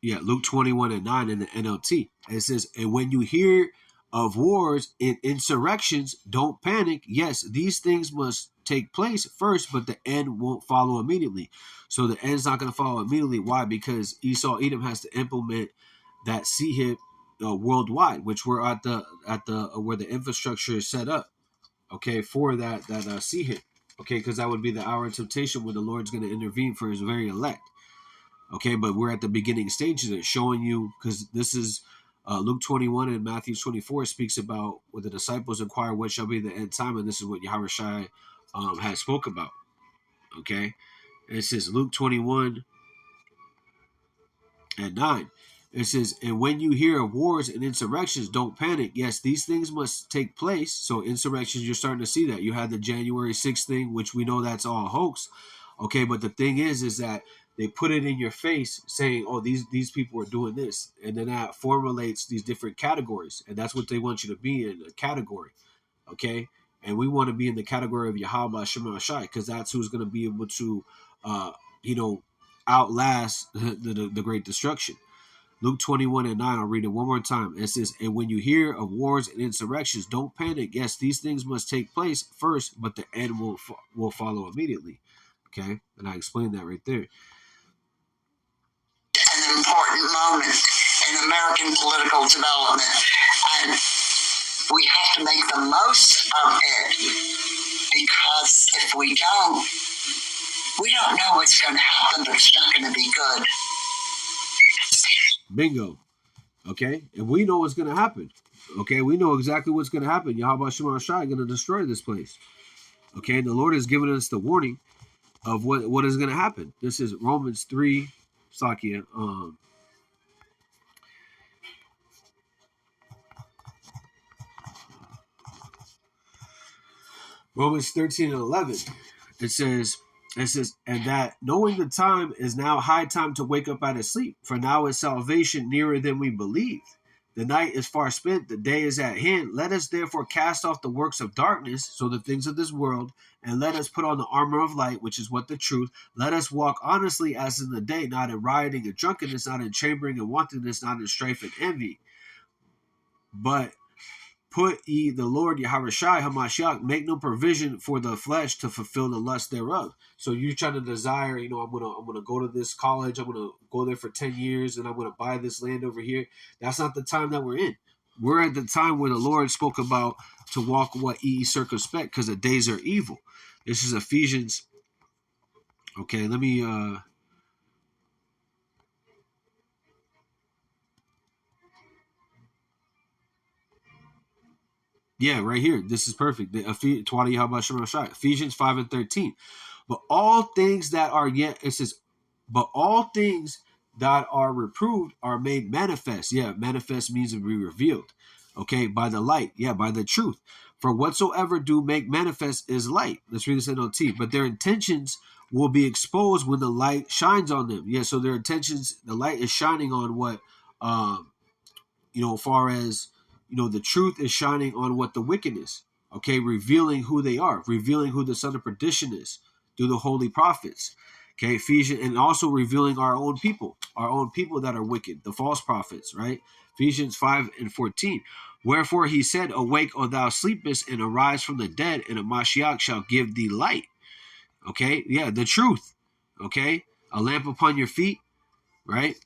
Luke 21 and 9 in the NLT. It says, and when you hear of wars and insurrections, don't panic. Yes, these things must take place first, but the end won't follow immediately. So the end's not going to follow immediately. Why? Because Esau Edom has to implement that CHIP worldwide, which we're at the where the infrastructure is set up. Okay, for that CHIP. Okay, because that would be the hour of temptation where the Lord's going to intervene for His very elect. Okay, but we're at the beginning stages of it, showing you, because this is Luke 21 and Matthew 24 speaks about when the disciples inquire what shall be the end time, and this is what Yahushua has spoke about. Okay, and it says Luke 21 and 9. It says, and when you hear of wars and insurrections, don't panic. Yes, these things must take place. So insurrections, you're starting to see that. You had the January 6th thing, which we know that's all a hoax. Okay, but the thing is that they put it in your face saying, oh, these people are doing this. And then that formulates these different categories. And that's what they want you to be in, a category. Okay? And we want to be in the category of Yahweh Shema Shai, because that's who's going to be able to, outlast the great destruction. Luke 21 and 9, I'll read it one more time. It says, and when you hear of wars and insurrections, don't panic. Yes, these things must take place first, but the end will follow immediately. Okay? And I explained that right there. An important moment in American political development. And we have to make the most of it, because if we don't know what's going to happen, but it's not going to be good. Bingo. Okay? And we know what's going to happen. Okay? We know exactly what's going to happen. Yahweh Shema Shai going to destroy this place. Okay? And the Lord has given us the warning of what is going to happen. This is Romans 3, Sakia. Romans 13 and 11. It says, and that knowing the time is now high time to wake up out of sleep, for now is salvation nearer than we believed. The night is far spent, the day is at hand. Let us therefore cast off the works of darkness, so the things of this world, and let us put on the armor of light, which is what the truth. Let us walk honestly as in the day, not in rioting and drunkenness, not in chambering and wantonness, not in strife and envy. But put ye the Lord Yahushua Hamashiach, make no provision for the flesh to fulfill the lust thereof. So you're trying to desire, I'm gonna go to this college, I'm gonna go there for 10 years, and I'm gonna buy this land over here. That's not the time that we're in. We're at the time where the Lord spoke about to walk what ye circumspect, because the days are evil. This is Ephesians. Okay, let me yeah, right here. This is perfect. Ephesians 5 and 13. But all things that are yet, it says, but all things that are reproved are made manifest. Yeah, manifest means to be revealed. Okay, by the light. Yeah, by the truth. For whatsoever do make manifest is light. Let's read this NLT. But their intentions will be exposed when the light shines on them. Yeah, so their intentions, the light is shining on what, far as, the truth is shining on what the wickedness. Okay, revealing who they are, revealing who the son of perdition is through the holy prophets. Okay, Ephesians, and also revealing our own people that are wicked, the false prophets, right? Ephesians 5 and 14. Wherefore he said, awake, O thou sleepest, and arise from the dead, and a Mashiach shall give thee light. Okay, yeah, the truth. Okay, a lamp upon your feet, right?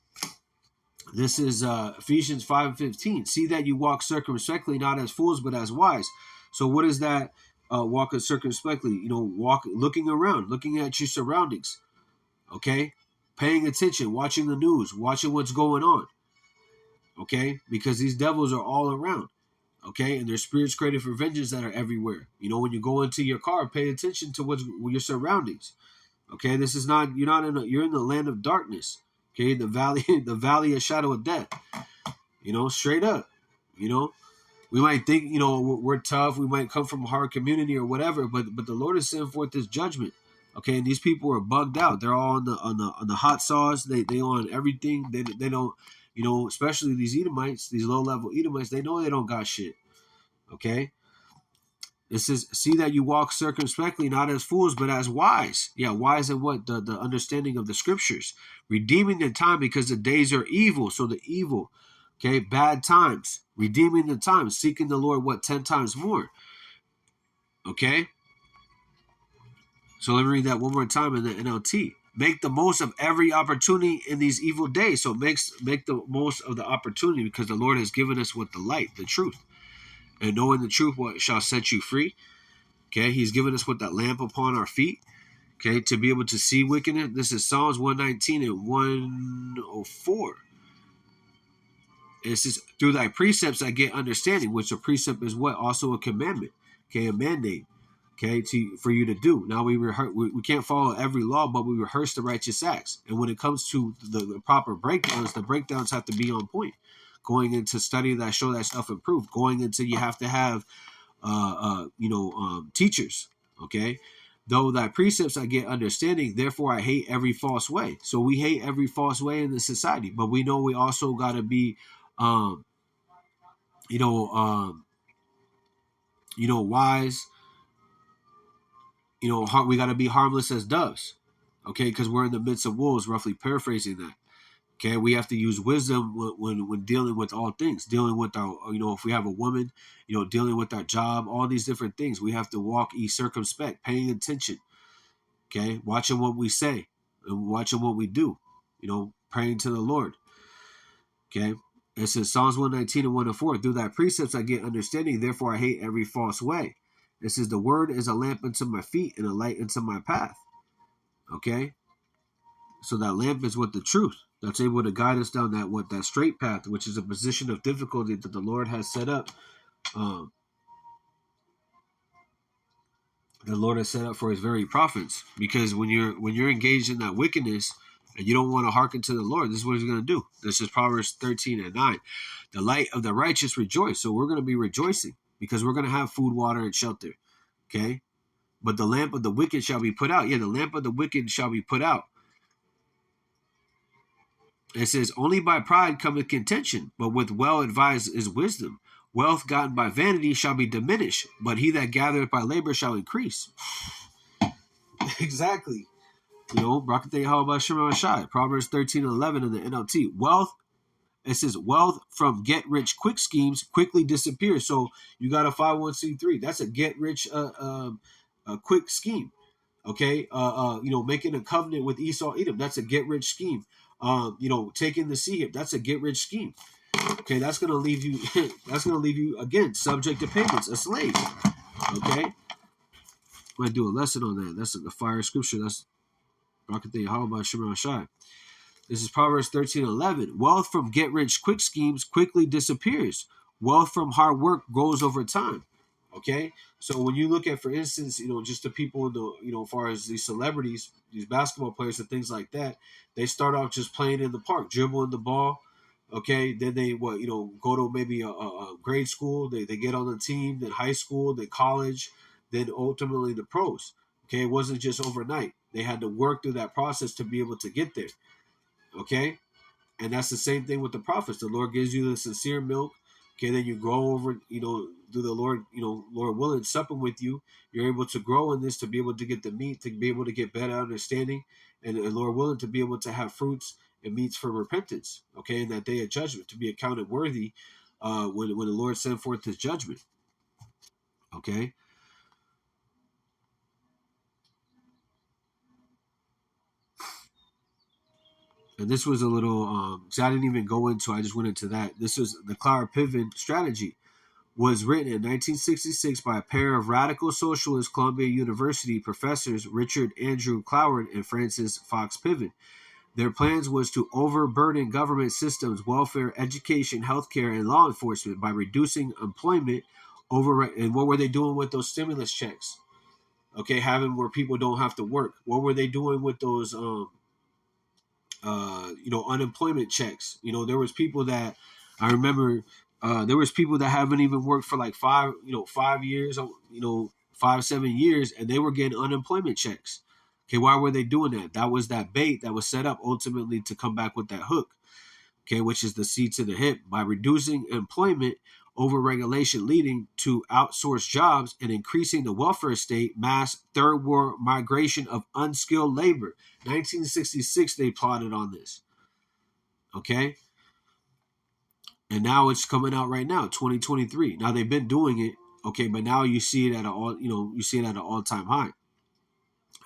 This is Ephesians 5 and 15. See that you walk circumspectly, not as fools, but as wise. So what is that walking circumspectly? Walk, looking around, looking at your surroundings. Okay? Paying attention, watching the news, watching what's going on. Okay? Because these devils are all around. Okay? And there's spirits created for vengeance that are everywhere. When you go into your car, pay attention to what's your surroundings. Okay? This is not, you're in the land of darkness. Okay, the valley of shadow of death. Straight up. We might think, we're tough. We might come from a hard community or whatever, but the Lord is sending forth this judgment. Okay, and these people are bugged out. They're all on the hot sauce. They on everything. They don't. especially these Edomites, these low-level Edomites, they know they don't got shit. Okay? It says, see that you walk circumspectly, not as fools, but as wise. Yeah, wise in what? The understanding of the scriptures. Redeeming the time because the days are evil. So the evil, okay, bad times. Redeeming the time, seeking the Lord, 10 times more. Okay? So let me read that one more time in the NLT. Make the most of every opportunity in these evil days. So make the most of the opportunity because the Lord has given us the light, the truth. And knowing the truth, what shall set you free. Okay, he's given us that lamp upon our feet. Okay, to be able to see wickedness. This is Psalms 119 and 104. It says, through thy precepts I get understanding, which a precept is what? Also a commandment. Okay, a mandate. Okay, for you to do. Now we can't follow every law, but we rehearse the righteous acts. And when it comes to the proper breakdowns, the breakdowns have to be on point. Going into study that show that stuff improved. Going into you have to have teachers. Okay, though thy precepts I get understanding, therefore I hate every false way. So we hate every false way in the society, but we know we also got to be, wise. We got to be harmless as doves. Okay, because we're in the midst of wolves. Roughly paraphrasing that. Okay, we have to use wisdom when dealing with all things, dealing with our, if we have a woman, dealing with our job, all these different things. We have to walk circumspect, paying attention. Okay, watching what we say and watching what we do. Praying to the Lord. Okay, it says Psalms 119 and 104. Through thy precepts I get understanding, therefore I hate every false way. It says the word is a lamp unto my feet and a light unto my path. Okay, so that lamp is the truth that's able to guide us down that straight path, which is a position of difficulty that the Lord has set up. The Lord has set up for His very prophets. Because when you're engaged in that wickedness and you don't want to hearken to the Lord, this is what He's going to do. This is Proverbs 13 and 9. The light of the righteous rejoice. So we're going to be rejoicing because we're going to have food, water, and shelter. Okay, but the lamp of the wicked shall be put out. Yeah, the lamp of the wicked shall be put out. It says, only by pride cometh contention, but with well advised is wisdom. Wealth gotten by vanity shall be diminished, but he that gathereth by labor shall increase. Exactly. Proverbs 13 and 11 in the NLT. Wealth, it says, wealth from get-rich quick schemes quickly disappears. So you got a 501c3. That's a get-rich quick scheme. Okay, making a covenant with Esau, Edom, that's a get-rich scheme. Taking the sea hip, that's a get-rich scheme. Okay, that's gonna leave you. That's gonna leave you again subject to payments, a slave. Okay, I'm gonna do a lesson on that. That's the fire scripture. That's how about Shimon Shai. This is Proverbs 13:11. Wealth from get-rich quick schemes quickly disappears. Wealth from hard work grows over time. Okay, so when you look at, for instance, just the people in the, as far as these celebrities, these basketball players and things like that, they start off just playing in the park, dribbling the ball. Okay, then they go to maybe a grade school, they get on the team, then high school, then college, then ultimately the pros. Okay, it wasn't just overnight. They had to work through that process to be able to get there. Okay, and that's the same thing with the prophets. The Lord gives you the sincere milk. Okay, then you grow over, through the Lord, Lord willing, supping with you. You're able to grow in this to be able to get the meat, to be able to get better understanding, and Lord willing, to be able to have fruits and meats for repentance. Okay, in that day of judgment, to be accounted worthy when the Lord sent forth His judgment. Okay. And this was a little, so I didn't even go into, I just went into that. This was the Cloward Piven strategy. Was written in 1966 by a pair of radical socialist Columbia University professors, Richard Andrew Cloward and Francis Fox Piven. Their plans was to overburden government systems, welfare, education, healthcare, and law enforcement by reducing employment. And what were they doing with those stimulus checks? Okay, having where people don't have to work. What were they doing with those unemployment checks? There was people that I remember. There was people that haven't even worked for like 5 years, 5-7 years, and they were getting unemployment checks. Okay, why were they doing that? That was that bait that was set up ultimately to come back with that hook. okay, which is the seat to the hip, by reducing employment overregulation leading to outsourced jobs and increasing the welfare state, mass third world migration of unskilled labor. 1966, they plotted on this, okay? And now it's coming out right now, 2023. Now they've been doing it, okay, but now you see it at an all-time high.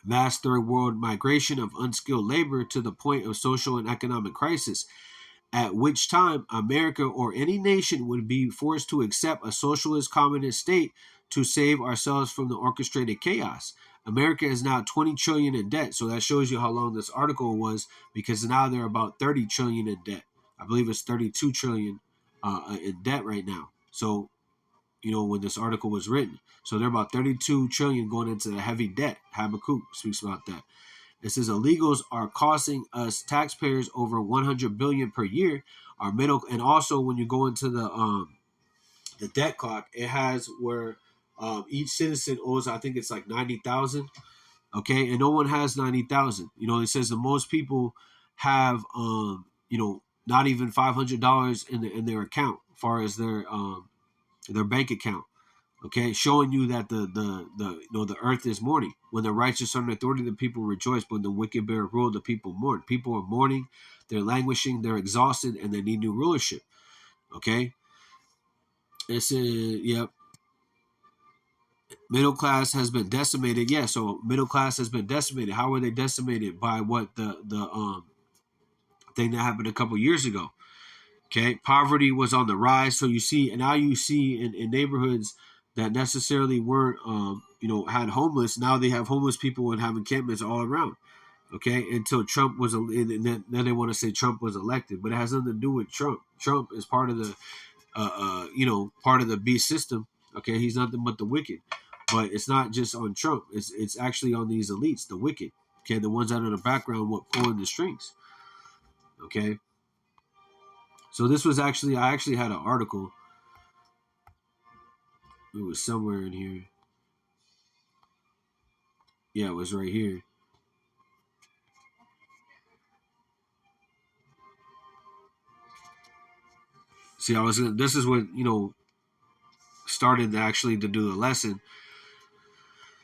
Vast third world migration of unskilled labor to the point of social and economic crisis, at which time America or any nation would be forced to accept a socialist communist state to save ourselves from the orchestrated chaos. America is now 20 trillion in debt. So that shows you how long this article was, because now they're about 30 trillion in debt. I believe it's 32 trillion in debt right now. So, when this article was written. So they're about 32 trillion going into the heavy debt. Habakkuk speaks about that. It says illegals are costing us taxpayers over 100 billion per year. Our middle, and also when you go into the debt clock, it has where each citizen owes, I think it's like 90,000. Okay, and no one has 90,000. It says that most people have not even $500 in their account, as far as their bank account. Okay, showing you that the earth is mourning. When the righteous are in authority, the people rejoice. But when the wicked bear rule, the people mourn. People are mourning, they're languishing, they're exhausted, and they need new rulership. Okay, it says, yep. Middle class has been decimated. Yeah, so middle class has been decimated. How were they decimated? By what the thing that happened a couple years ago. Okay, poverty was on the rise. So you see, and now you see in neighborhoods that necessarily weren't, had homeless. Now they have homeless people and have encampments all around. Okay, until Trump was, and then they want to say Trump was elected, but it has nothing to do with Trump. Trump is part of the, part of the beast system. Okay, he's nothing but the wicked. But it's not just on Trump. It's actually on these elites, the wicked. Okay, the ones out in the background, what pulling the strings. Okay. So this was actually, I actually had an article. It was somewhere in here. Yeah, it was right here. See, this is what, started actually to do the lesson.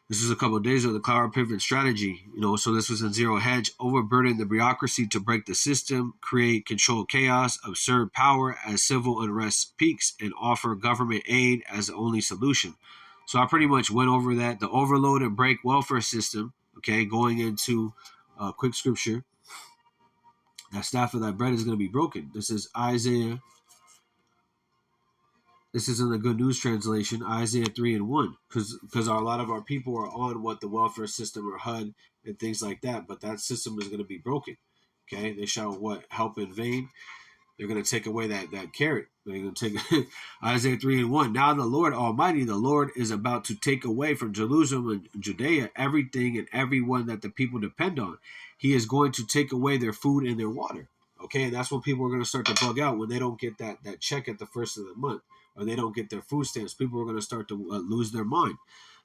This is a couple of days ago, the Cloward Piven strategy, so this was in zero hedge, overburden the bureaucracy to break the system, create controlled chaos, absurd power as civil unrest peaks, and offer government aid as the only solution. So I pretty much went over that. The overload and break welfare system, okay, going into quick scripture, that staff of that bread is going to be broken. This is Isaiah. This is in the Good News Translation, Isaiah 3:1, because a lot of our people are on what the welfare system or HUD and things like that, but that system is going to be broken. Okay, they shall help in vain. They're going to take away that carrot. They're going to take Isaiah 3:1. Now the Lord Almighty, the Lord, is about to take away from Jerusalem and Judea everything and everyone that the people depend on. He is going to take away their food and their water. Okay, and that's when people are going to start to bug out when they don't get that check at the first of the month, or they don't get their food stamps. People are going to start to lose their mind.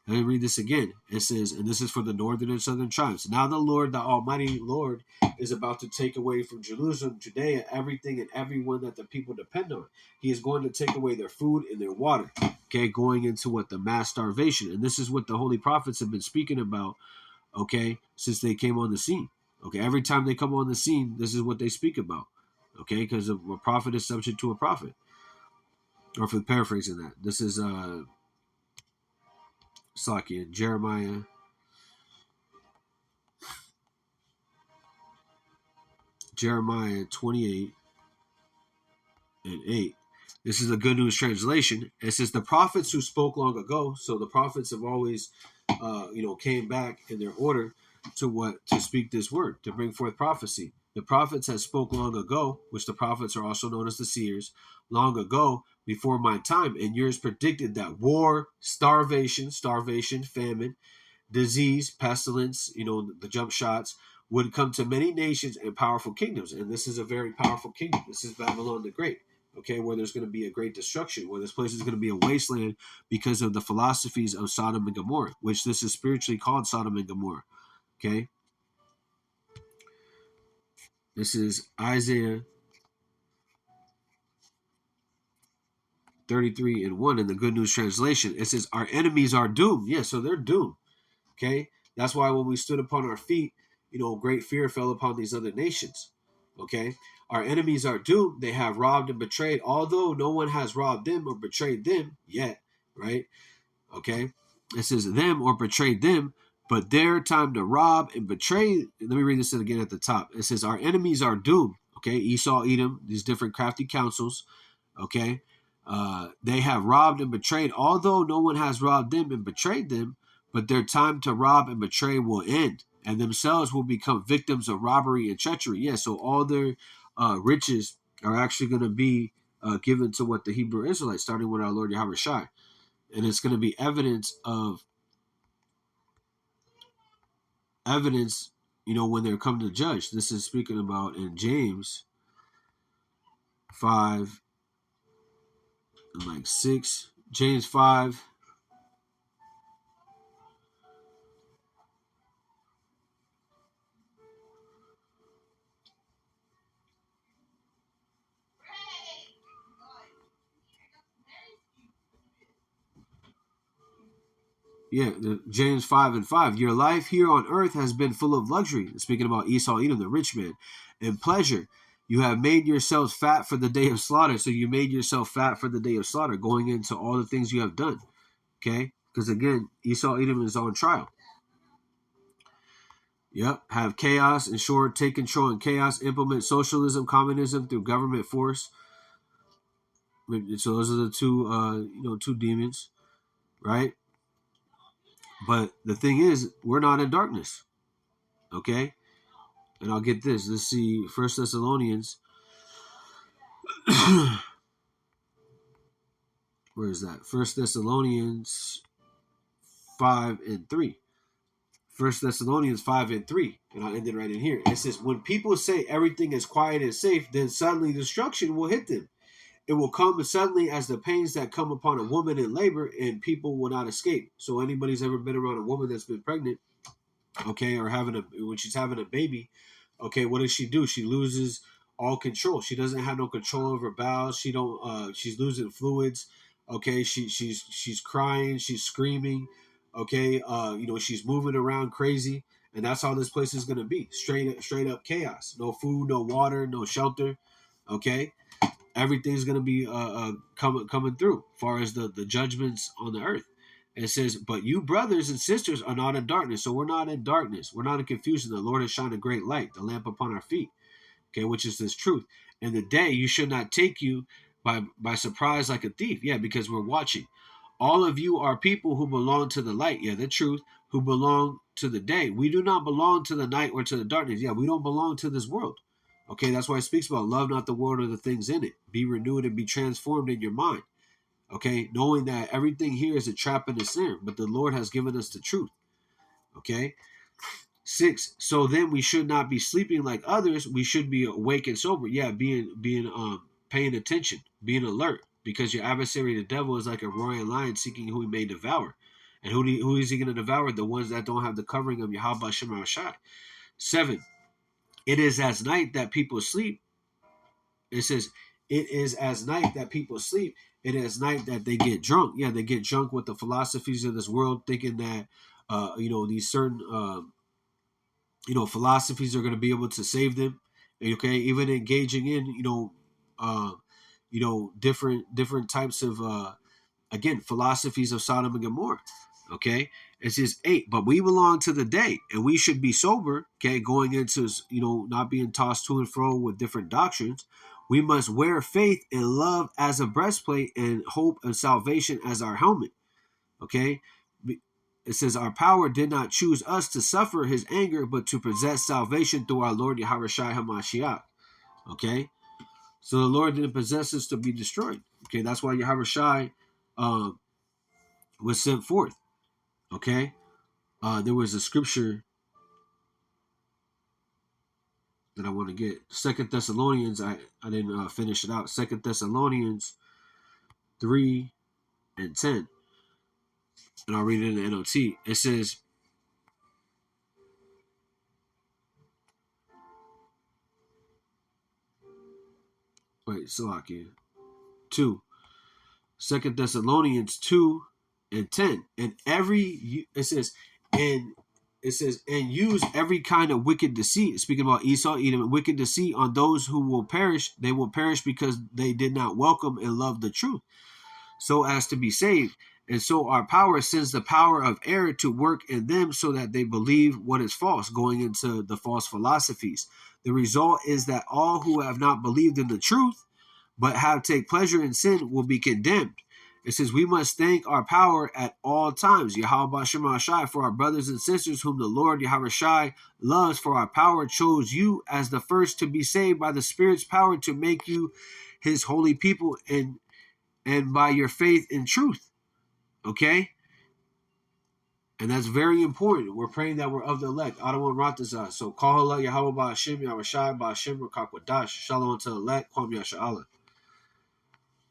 Let me read this again. It says, and this is for the northern and southern tribes. Now the Lord, the Almighty Lord, is about to take away from Jerusalem, Judea, everything and everyone that the people depend on. He is going to take away their food and their water. Okay, going into what? The mass starvation. And this is what the holy prophets have been speaking about, okay, since they came on the scene. Okay, every time they come on the scene, this is what they speak about. Okay, because a prophet is subject to a prophet. Or for paraphrasing that, this is Slakia, Jeremiah 28 and 8. This is a Good News Translation. It says the prophets who spoke long ago. So the prophets have always, came back in their order to speak this word, to bring forth prophecy. The prophets had spoke long ago, which the prophets are also known as the seers, long ago before my time, and yours predicted that war, starvation, famine, disease, pestilence, the jump shots, would come to many nations and powerful kingdoms. And this is a very powerful kingdom. This is Babylon the Great, okay, where there's going to be a great destruction, where this place is going to be a wasteland because of the philosophies of Sodom and Gomorrah, which this is spiritually called Sodom and Gomorrah, okay? This is Isaiah 33 and 1 in the Good News Translation. It says, our enemies are doomed. Yeah, so they're doomed. Okay? That's why when we stood upon our feet, great fear fell upon these other nations. Okay? Our enemies are doomed. They have robbed and betrayed, although no one has robbed them or betrayed them yet, right? Okay? It says them or betrayed them, but their time to rob and betray. Let me read this again at the top. It says, our enemies are doomed. Okay? Esau, Edom, these different crafty councils. Okay? They have robbed and betrayed, although no one has robbed them and betrayed them, but their time to rob and betray will end, and themselves will become victims of robbery and treachery. Yeah, so all their riches are actually going to be given to what the Hebrew Israelites, starting with our Lord Yahweh Shai. And it's going to be evidence, when they're come to judge. This is speaking about in James 5 and 6. James 5. Yeah, James 5 and 5. Your life here on earth has been full of luxury. Speaking about Esau, Edom, the rich man, and pleasure. You have made yourselves fat for the day of slaughter. So you made yourself fat for the day of slaughter, going into all the things you have done. Okay? Because again, Esau, Edom is on trial. Yep. Have chaos, ensure, take control in chaos, implement socialism, communism through government force. So those are the two demons, right? But the thing is, we're not in darkness. Okay? And I'll get this. Let's see. 1 Thessalonians. Where is that? 1 Thessalonians 5 and 3. 1 Thessalonians 5 and 3. And I'll end it right in here. It says, when people say everything is quiet and safe, then suddenly destruction will hit them. It will come suddenly as the pains that come upon a woman in labor, and people will not escape. So anybody's ever been around a woman that's been pregnant, okay, or when she's having a baby, okay, what does she do? She loses all control. She doesn't have no control over her bowels. She's losing fluids. Okay, she's crying, she's screaming. Okay, she's moving around crazy, and that's how this place is gonna be. Straight up chaos. No food, no water, no shelter. Okay, everything's gonna be coming through as far as the judgments on the earth. And it says, but you brothers and sisters are not in darkness. So we're not in darkness. We're not in confusion. The Lord has shined a great light, the lamp upon our feet. Okay, which is this truth. And the day you should not take you by surprise like a thief. Yeah, because we're watching. All of you are people who belong to the light. Yeah, the truth. Who belong to the day. We do not belong to the night or to the darkness. Yeah, we don't belong to this world. Okay, that's why it speaks about love not the world or the things in it. Be renewed and be transformed in your mind. Okay, knowing that everything here is a trap and a snare, but the Lord has given us the truth. Okay, 6. So then we should not be sleeping like others. We should be awake and sober. Yeah, being paying attention, being alert, because your adversary, the devil, is like a roaring lion seeking who he may devour. And who is he going to devour? The ones that don't have the covering of Yahweh Shema Shai. 7. It is as night that people sleep. It says, it is as night that people sleep. It is night that they get drunk. Yeah, they get drunk with the philosophies of this world, thinking that, these certain, philosophies are going to be able to save them. Okay, even engaging in, different types of, again, philosophies of Sodom and Gomorrah. Okay, it says 8, but we belong to the day, and we should be sober. Okay, going into, not being tossed to and fro with different doctrines. We must wear faith and love as a breastplate, and hope and salvation as our helmet. Okay, it says our power did not choose us to suffer his anger, but to possess salvation through our Lord Yahweh Shai HaMashiach. Okay, so the Lord didn't possess us to be destroyed. Okay, that's why Yahweh Shai was sent forth. Okay, there was a scripture that I want to get. 2 Thessalonians, I didn't finish it out. 2 Thessalonians 3 and 10. And I'll read it in the NOT. It says, wait, Salakia. 2. 2 Thessalonians 2:10. And and use every kind of wicked deceit. Speaking about Esau, Edom, wicked deceit on those who will perish. They will perish because they did not welcome and love the truth, so as to be saved. And so our power sends the power of error to work in them so that they believe what is false, going into the false philosophies. The result is that all who have not believed in the truth, but have take pleasure in sin, will be condemned. It says we must thank our power at all times, Yahweh B'Shem Shai, for our brothers and sisters whom the Lord Yahweh Shai loves, for our power chose you as the first to be saved by the Spirit's power to make you his holy people and by your faith in truth. Okay? And that's very important. We're praying that we're of the elect. Adawan Ratazah. So, Kahala Yahweh Ba'Shem Yahweh Shai Ba'Shem Rakakwadash. Shalom to the elect. Kwam Yasha'Allah.